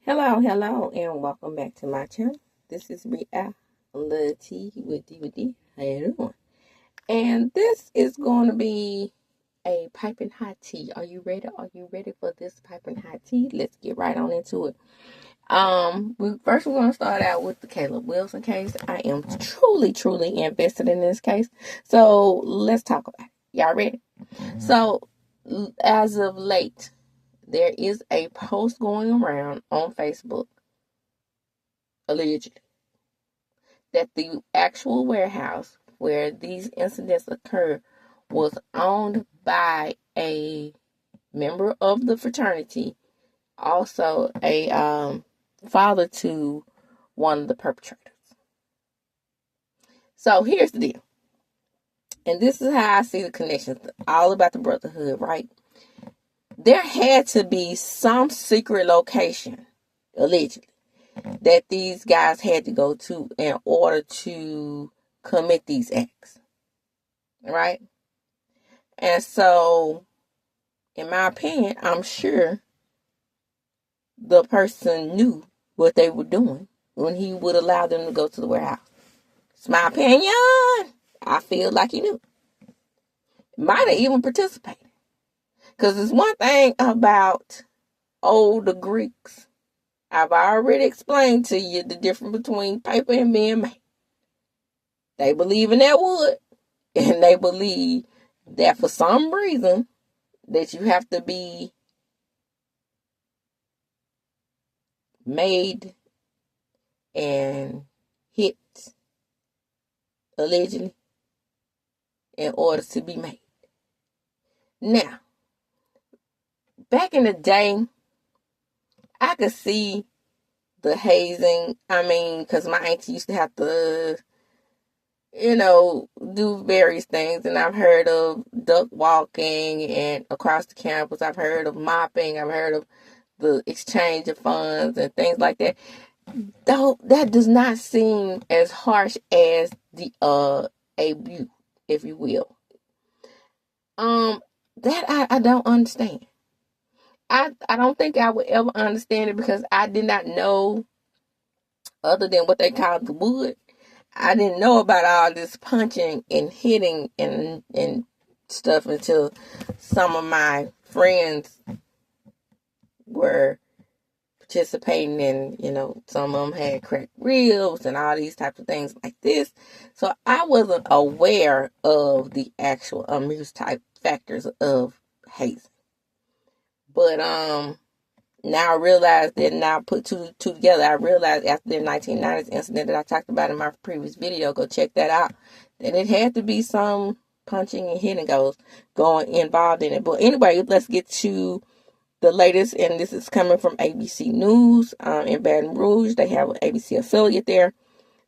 Hello, and welcome back to my channel. This is Reality with D. How you doing? And this is going to be a piping hot tea. Are you ready? Are you ready for this piping hot tea? Let's get right on into it. We're going to start out with the Caleb Wilson case. I am truly invested in this case. So let's talk about it. Y'all ready? So as of late, there is a post going around on Facebook, allegedly, that the actual warehouse where these incidents occurred was owned by a member of the fraternity, also a father to one of the perpetrators. So here's the deal. And this is how I see the connections, all about the brotherhood, right? There had to be some secret location, allegedly, that these guys had to go to in order to commit these acts, right? And so, in my opinion, I'm sure the person knew what they were doing when he would allow them to go to the warehouse. It's my opinion. I feel like he knew. Might have even participated. Because there's one thing about older Greeks. I've already explained to you the difference between paper and being made. They believe in that wood. And they believe that for some reason that you have to be made and hit, allegedly, in order to be made. Now, back in the day, I could see the hazing. Because my auntie used to have to, do various things. And I've heard of duck walking and across the campus. I've heard of mopping. I've heard of the exchange of funds and things like that. Though that does not seem as harsh as the abuse, if you will. That I don't understand. I don't think I would ever understand it because I did not know, other than what they call the wood. I didn't know about all this punching and hitting and stuff until some of my friends were participating in, some of them had cracked ribs and all these types of things like this. So I wasn't aware of the actual abuse type factors of hazing. But now I realize that, now I put two together. I realized after the 1990s incident that I talked about in my previous video, go check that out, that it had to be some punching and hitting going involved in it. But anyway, let's get to the latest, and this is coming from ABC News in Baton Rouge. They have an ABC affiliate there.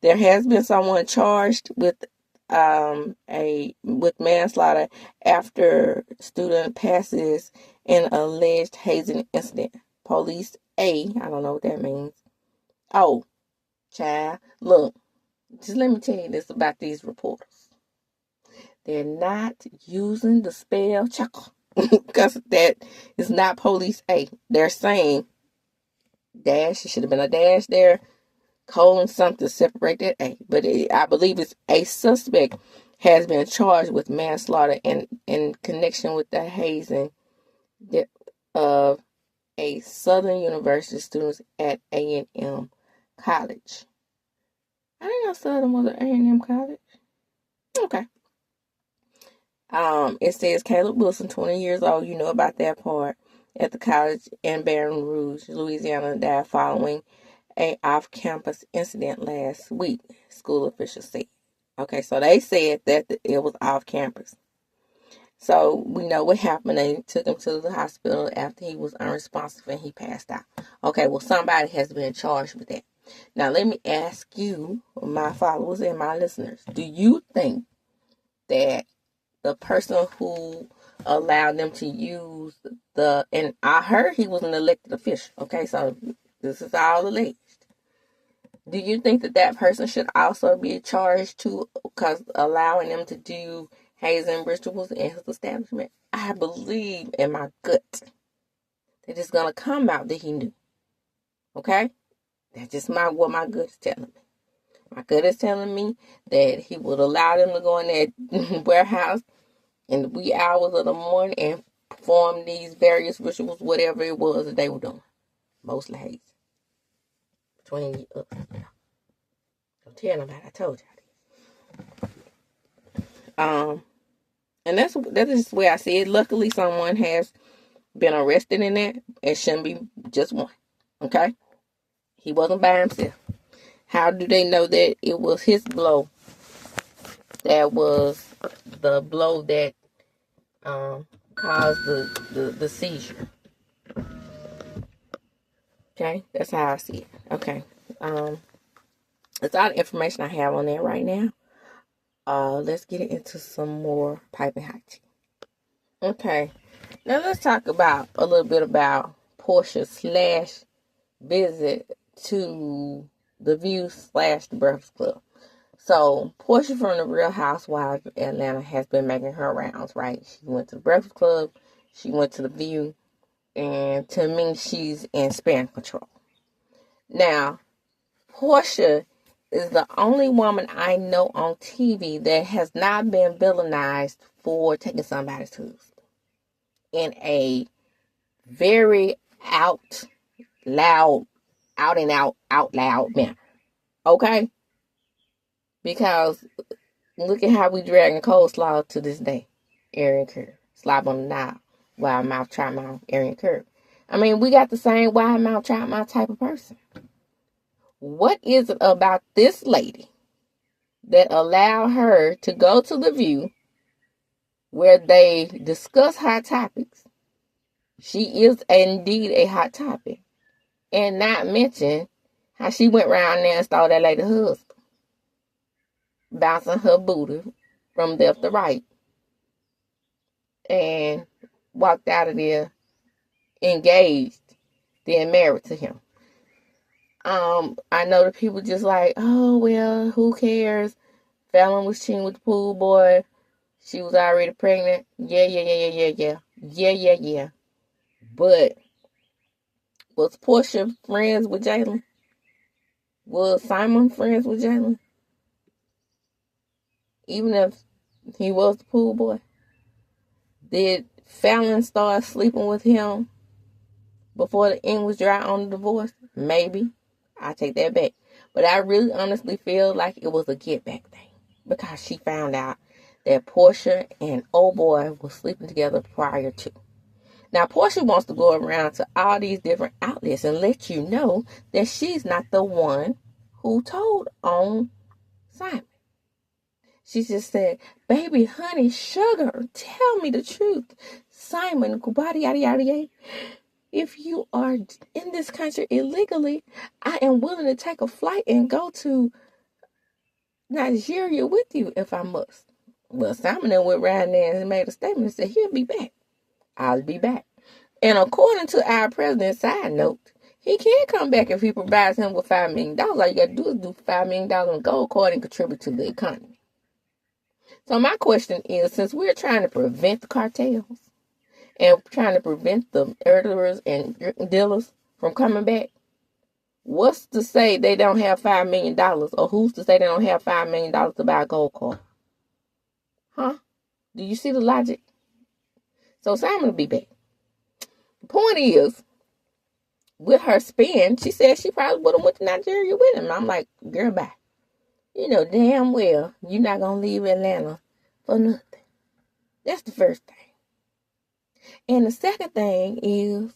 There has been someone charged with manslaughter after student passes an alleged hazing incident. Police I don't know what that means. Oh, child, look, just let me tell you this about these reporters. They're not using the spell chuckle because that is not police A. They're saying dash. It should have been a dash there, colon something to separate that A. But I believe it's a suspect has been charged with manslaughter in connection with the hazing of a Southern University students at A&M College. I didn't know Southern was an A&M college. Okay. It says Caleb Wilson, 20 years old, you know about that part, at the college in Baton Rouge, Louisiana, died following a off-campus incident last week, school officials said. Okay, so they said that it was off-campus. So we know what happened. They took him to the hospital after he was unresponsive and he passed out. Okay, well, somebody has been charged with that. Now, let me ask you, my followers and my listeners, do you think that the person who allowed them to use and I heard he was an elected official, okay, so this is all alleged. Do you think that person should also be charged too, because allowing them to do hazing rituals in his establishment? I believe in my gut that it's going to come out that he knew. Okay? That's just what my gut is telling me. My gut is telling me that he would allow them to go in that warehouse in the wee hours of the morning and perform these various rituals, whatever it was that they were doing. Mostly hazing. Between us. Don't tell nobody. I told y'all. And that is where I see it. Luckily, someone has been arrested in that. It shouldn't be just one. Okay? He wasn't by himself. How do they know that it was his blow that was the blow that caused the seizure? Okay? That's how I see it. Okay. That's all the information I have on that right now. Let's get into some more piping hot tea. Okay. Now let's talk about a little bit about Porsha / visit to the View / the Breakfast Club. So Porsha from the Real Housewives of Atlanta has been making her rounds, right? She went to the Breakfast Club, she went to the View, and to me, she's in span control. Now, Porsha is the only woman I know on TV that has not been villainized for taking somebody's husband in a very out and out loud manner. Okay? Because look at how we dragging coleslaw to this day. Aaron Curry. Slap on the knob. Wild mouth, try mouth, Aaron Curry. I mean, we got the same wild mouth, try mouth type of person. What is it about this lady that allowed her to go to the View where they discuss hot topics? She is indeed a hot topic. And not mention how she went around there and stole that lady's husband. Bouncing her booty from left to right. And walked out of there engaged, then married to him. I know the people just like, oh, well, who cares? Fallon was cheating with the pool boy. She was already pregnant. Yeah. But was Porsha friends with Jalen? Was Simon friends with Jalen? Even if he was the pool boy? Did Fallon start sleeping with him before the ink was dry on the divorce? Maybe. I take that back. But I really honestly feel like it was a get back thing. Because she found out that Porsha and old boy were sleeping together prior to. Now, Porsha wants to go around to all these different outlets and let you know that she's not the one who told on Simon. She just said, baby, honey, sugar, tell me the truth. Simon, if you are in this country illegally, I am willing to take a flight and go to Nigeria with you if I must. Well, Simon then went around there and made a statement and said, he'll be back. I'll be back. And according to our president's side note, he can come back if he provides him with $5 million. All you got to do is do $5 million in gold card and contribute to the economy. So my question is, since we're trying to prevent the cartels and trying to prevent the murderers and dealers from coming back, what's to say they don't have $5 million? Or who's to say they don't have $5 million to buy a gold card? Huh? Do you see the logic? So Simon will be back. The point is, with her spin, she said she probably would have went to Nigeria with him. I'm like, girl, bye. You know damn well you're not going to leave Atlanta for nothing. That's the first thing. And the second thing is,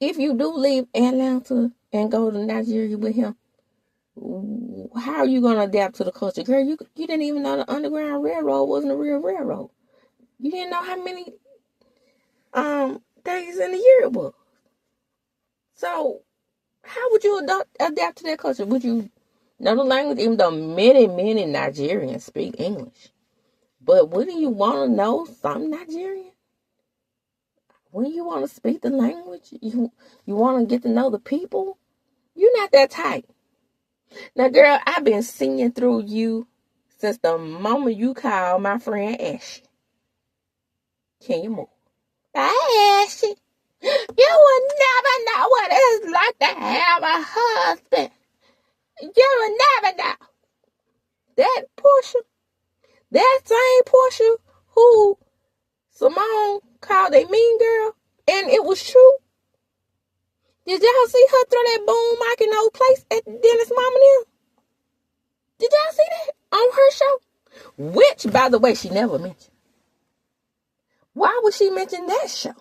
if you do leave Atlanta and go to Nigeria with him, how are you going to adapt to the culture? Girl, you didn't even know the Underground Railroad wasn't a real railroad. You didn't know how many days in the year it was. So, how would you adapt to that culture? Would you know the language? Even though many Nigerians speak English. But wouldn't you want to know some Nigerian? Wouldn't you want to speak the language? You want to get to know the people? You're not that type. Now, girl, I've been singing through you since the moment you called my friend Ashley. Can you move? Bye, Ashley. You will never know what it's like to have a husband. You will never know. That Porsha, that same Porsha who Simone called a mean girl, and it was true. Did y'all see her throw that boom mic in those place at Dennis' mama now? Did y'all see that on her show? Which, by the way, she never mentioned. Why would she mention that show?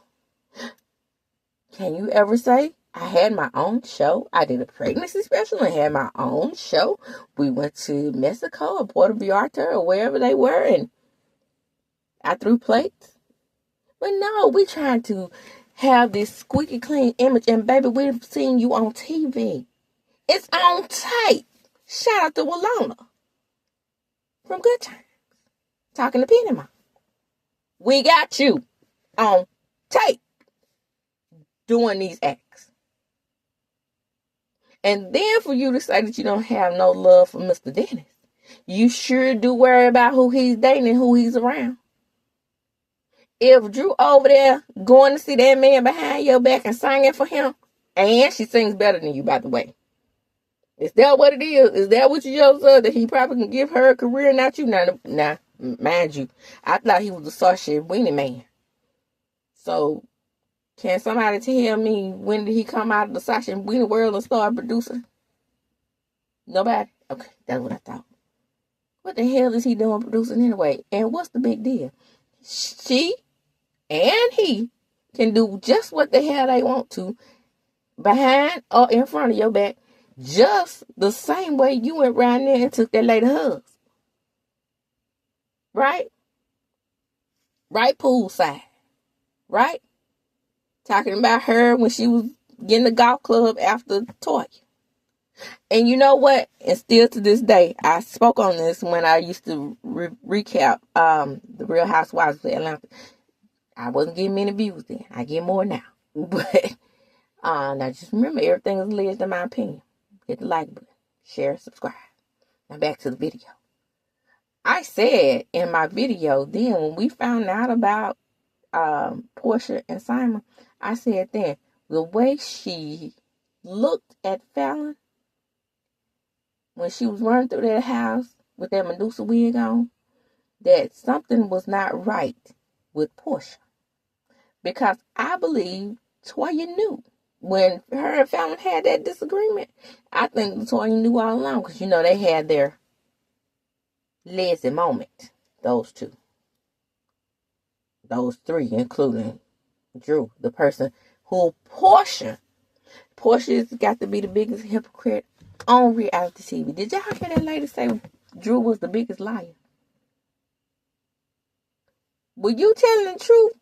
Can you ever say, I had my own show? I did a pregnancy special and had my own show. We went to Mexico or Puerto Vallarta or wherever they were, and I threw plates. But no, we trying to have this squeaky clean image, and baby, we've seen you on TV. It's on tape. Shout out to Walona from Good Times, talking to Penny Mom. We got you on tape doing these acts. And then for you to say that you don't have no love for Mr. Dennis, you sure do worry about who he's dating and who he's around. If Drew over there going to see that man behind your back and singing for him, and she sings better than you, by the way. Is that what it is? Is that what you just said? That he probably can give her a career, not you? Nah, mind you, I thought he was a Sasha Weenie man. So, can somebody tell me when did he come out of the Sasha Weenie world and start producing? Nobody? Okay, that's what I thought. What the hell is he doing producing anyway? And what's the big deal? She and he can do just what the hell they want to, behind or in front of your back, just the same way you went around there and took that lady hugs. Right? Right poolside. Right? Talking about her when she was getting the golf club after Toya. And you know what? And still to this day, I spoke on this when I used to recap the Real Housewives of Atlanta. I wasn't getting many views then. I get more now. But now just remember, everything is alleged in my opinion. Hit the like button. Share, subscribe. Now back to the video. I said in my video then, when we found out about Porsha and Simon, I said then, the way she looked at Fallon when she was running through that house with that Medusa wig on, that something was not right with Porsha. Because I believe Toya knew. When her and Fallon had that disagreement, I think Toya knew all along. Because, you know, they had their lazy moment. Those two. Those three, including Drew. The person who Portia's got to be the biggest hypocrite on reality TV. Did y'all hear that lady say Drew was the biggest liar? Were you telling the truth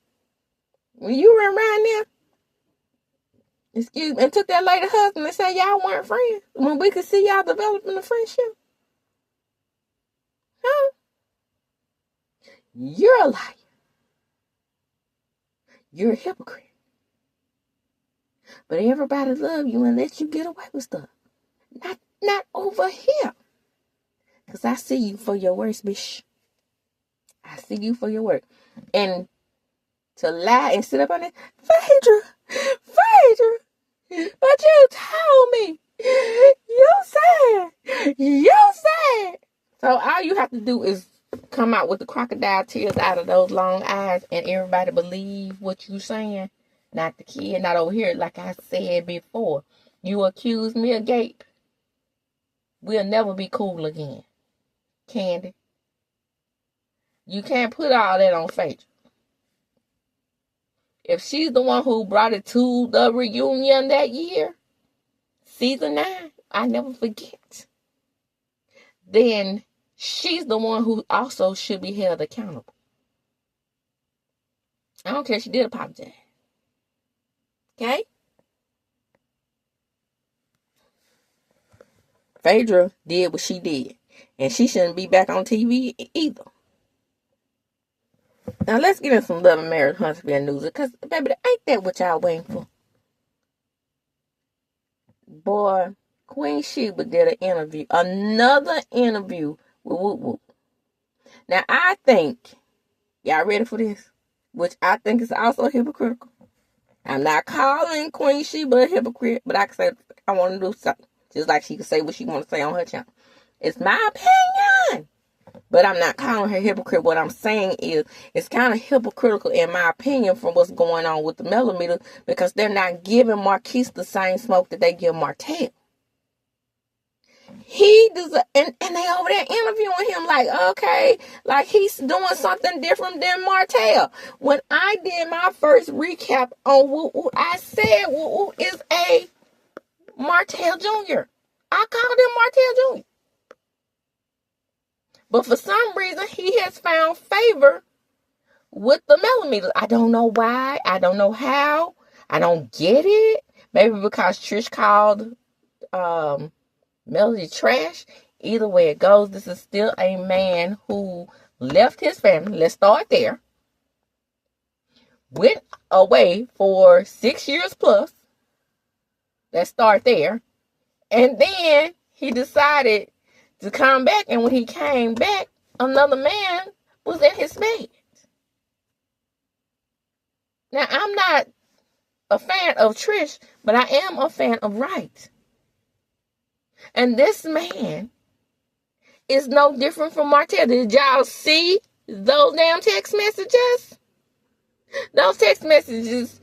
when you were around there? Excuse me, and took that lady husband and said y'all weren't friends when we could see y'all developing a friendship? Huh? You're a liar. You're a hypocrite. But everybody love you and let you get away with stuff. Not over here. Because I see you for your worst, bitch. I see you for your work. And to lie and sit up on it, Phaedra, but you told me. You said. So all you have to do is come out with the crocodile tears out of those long eyes and everybody believe what you saying. Not the kid, not over here. Like I said before, you accuse me of gape. We'll never be cool again. Candy. You can't put all that on Phaedra. If she's the one who brought it to the reunion that year, season 9, I never forget, then she's the one who also should be held accountable. I don't care if she did apologize. Okay? Phaedra did what she did. And she shouldn't be back on TV either. Now let's get in some Love and Marriage Huntsville news. Because, baby, ain't that what y'all waiting for? Boy, Queen Sheba did an interview. Another interview with Whoop Whoop. Now, I think, y'all ready for this? Which I think is also hypocritical. I'm not calling Queen Sheba a hypocrite, but I can say I want to do something. Just like she can say what she want to say on her channel. It's my opinion. But I'm not calling her hypocrite. What I'm saying is it's kind of hypocritical in my opinion from what's going on with the millimeters because they're not giving Marquez the same smoke that they give Martell. He does, and they over there interviewing him like, okay, like he's doing something different than Martell. When I did my first recap on Woo Woo, I said Woo Woo is a Martell Jr. I called him Martell Jr. But for some reason, he has found favor with the millimeters. I don't know why. I don't know how. I don't get it. Maybe because Trish called Melody trash. Either way it goes, this is still a man who left his family. Let's start there. Went away for 6 years plus. Let's start there. And then he decided to come back. And when he came back, another man was in his bed. Now, I'm not a fan of Trish, but I am a fan of Wright. And this man is no different from Martell. Did y'all see those damn text messages? Those text messages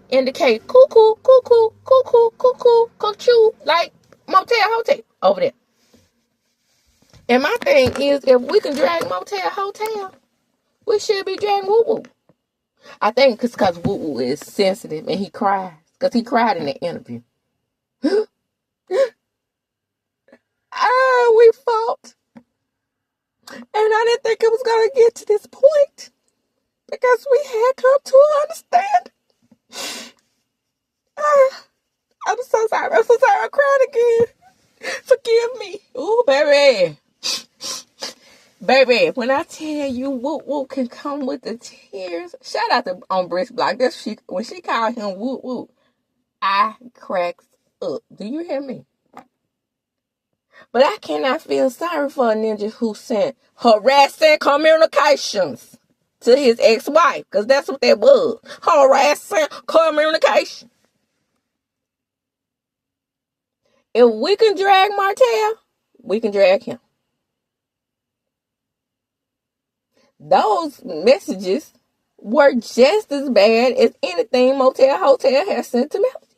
indicate cuckoo, cuckoo, cuckoo, cuckoo, cuckoo, like motel, hotel over there. And my thing is, if we can drag motel, hotel, we should be dragging Woo Woo. I think it's because Woo Woo is sensitive and he cries. Because he cried in the interview. We fought. And I didn't think it was going to get to this point. Because we had come to understand. I'm so sorry. I'm so sorry. I'm crying again. Forgive me. Ooh, baby. Baby, when I tell you Woo Woo can come with the tears. Shout out to on Brisk Block. When she called him Woo Woo, I cracks up. Do you hear me? But I cannot feel sorry for a ninja who sent harassing communications to his ex-wife. Because that's what that was. Harassing communication. If we can drag Martell, we can drag him. Those messages were just as bad as anything Motel Hotel has sent to Melody.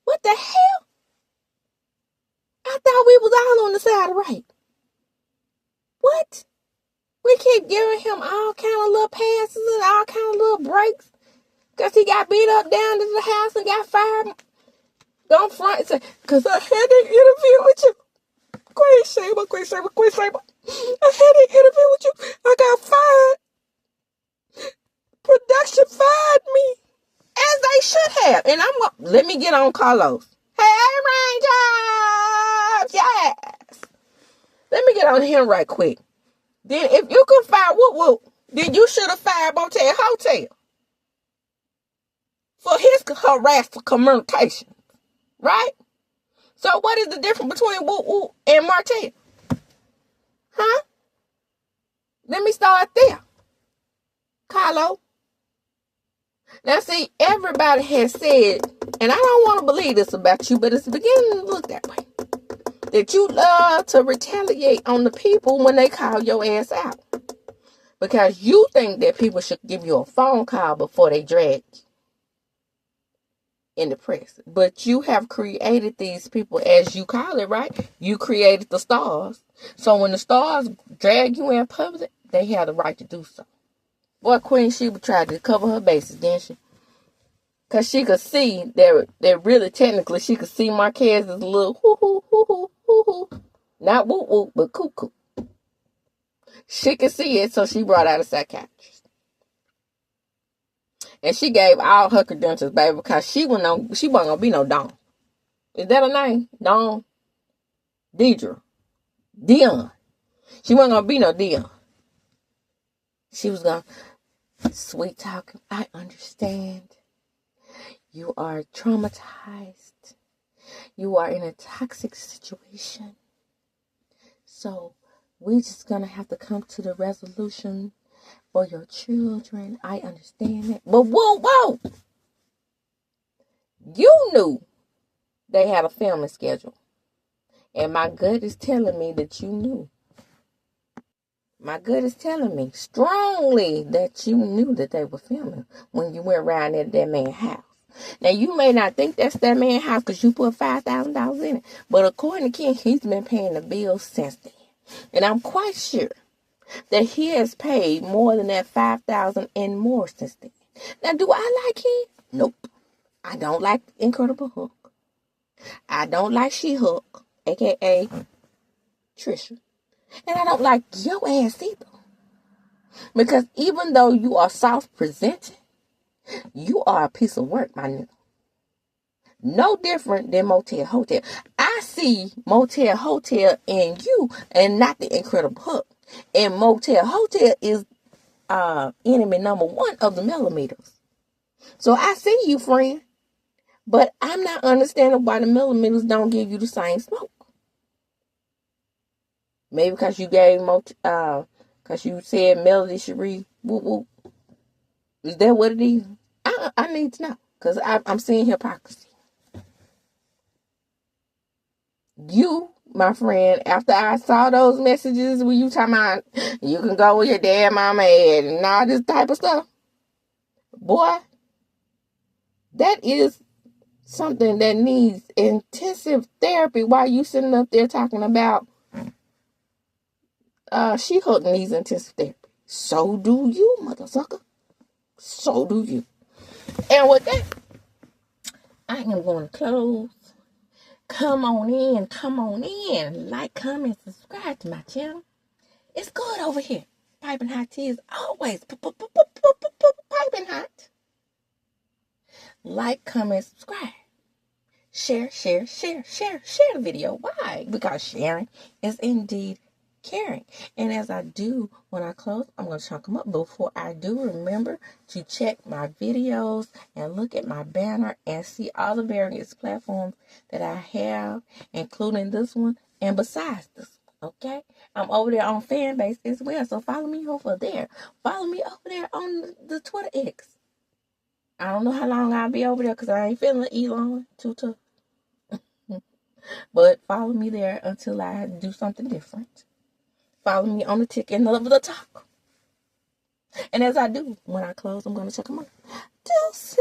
What the hell? I thought we was all on the side of right. What? We keep giving him all kind of little passes and all kind of little breaks. Because he got beat up down to the house and got fired. Don't front and say, because I had an interview with you. Queen Sheba. I had an interview with you. I got fired. Production fired me. As they should have. And let me get on Carlos. Hey, Rangers! Yes! Let me get on him right quick. Then if you can fire Woo Woo, then you should have fired Motel Hotel. For his harassed communication. Right? So what is the difference between Woo Woo and Martell? Huh? Let me start there. Carlo. Now see, everybody has said, and I don't want to believe this about you, but it's beginning to look that way. That you love to retaliate on the people when they call your ass out. Because you think that people should give you a phone call before they drag you in the press. But you have created these people, as you call it, right? You created the stars. So when the stars drag you in public, they have the right to do so. Boy, Queen Sheba tried to cover her bases, didn't she? Because she could see that really technically she could see Marquez as a little hoo-hoo. Not woo-woo, but cuckoo. She could see it, so she brought out a psychiatrist. And she gave all her credentials, baby, because she wasn't going to be no Dawn. Is that her name? Dawn? Deidre. Dion. She wasn't going to be no Dion. She was going to sweet talk. I understand. You are traumatized. You are in a toxic situation. So we're just going to have to come to the resolution for your children. I understand that. But whoa. You knew they had a filming schedule. And my gut is telling me that you knew. My gut is telling me strongly that you knew that they were filming when you went around at that man's house. Now, you may not think that's that man's house because you put $5,000 in it. But according to Ken, he's been paying the bills since then. And I'm quite sure that he has paid more than that $5,000 and more since then. Now, do I like him? Nope. I don't like Incredible Hulk. I don't like She-Hulk, a.k.a. Trisha. And I don't like your ass either. Because even though you are soft presenting, you are a piece of work, my nigga. No different than Motel Hotel. I see Motel Hotel in you and not the Incredible Hulk. And Motel Hotel is enemy number one of the millimeters. So I see you, friend. But I'm not understanding why the millimeters don't give you the same smoke. Maybe because you gave because you said Melody Cherie, whoop whoop. Is that what it is? I need to know. Because I'm seeing hypocrisy. You, my friend, after I saw those messages where you talking about you can go with your dad, mama, and all this type of stuff. Boy, that is something that needs intensive therapy while you sitting up there talking about She-Hulk needs intensive therapy. So do you, mother sucker. So do you. And with that, I am going to close. Come on in. Like, comment, subscribe to my channel. It's good over here. Piping hot tea is always piping hot. Like, comment, subscribe. Share the video. Why? Because sharing is indeed caring. And as I do, when I close, I'm going to chunk them up. Before I do, remember to check my videos and look at my banner and see all the various platforms that I have, including this one and besides this one. Okay? I'm over there on Fanbase as well, so follow me over there. Follow me over there on the Twitter X. I don't know how long I'll be over there because I ain't feeling Elon too tough. But follow me there until I do something different. Follow me on the tick and love the talk. And as I do, when I close, I'm going to check them out. Deuces.